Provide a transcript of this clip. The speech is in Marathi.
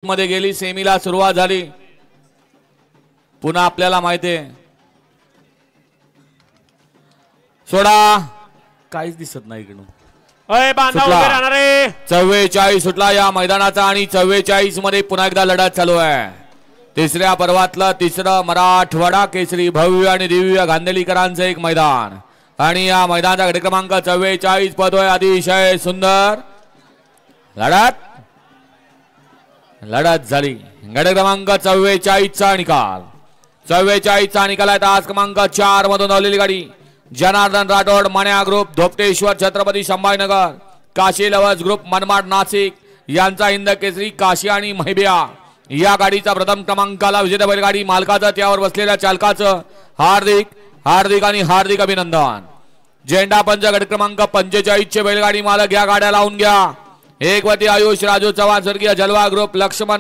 मध्ये गेली, सेमीला सुरुवात झाली. पुन्हा आपल्याला माहिती आहे सोडा काहीच दिसत नाही इकडून. 44 सुटला या मैदानाचा आणि 44 मध्ये पुन्हा एकदा लढत चालू आहे. तिसऱ्या पर्वातलं तिसरं मराठवाडा केसरी भव्य आणि दिव्य गांधेलीकरांचं एक मैदान आणि या मैदानाचा गट क्रमांक 44 पदोय. अतिशय सुंदर लढत झाली. गट क्रमांक 44 चा निकाल 44 चा निकाल आहे. तास क्रमांक 4 मधून आलेली गाडी Janardan Rathod Manya group Dhopteshwar Chhatrapati Sambhajinagar, Kashi lovers group Manmad Nashik यांचा हिंद केसरी काशी आणि महिबिया या गाडीचा प्रथम क्रमांकाला विजेता बैलगाडी मालकाचं त्यावर बसलेल्या चालकाचं हार्दिक अभिनंदन. झेंडा पंच गट क्रमांक 45 चे बैलगाडी मालक या गाड्या लावून घ्या. एक वती आयुष राजू चव्हाण स्वर्गीय जलवा ग्रुप लक्ष्मण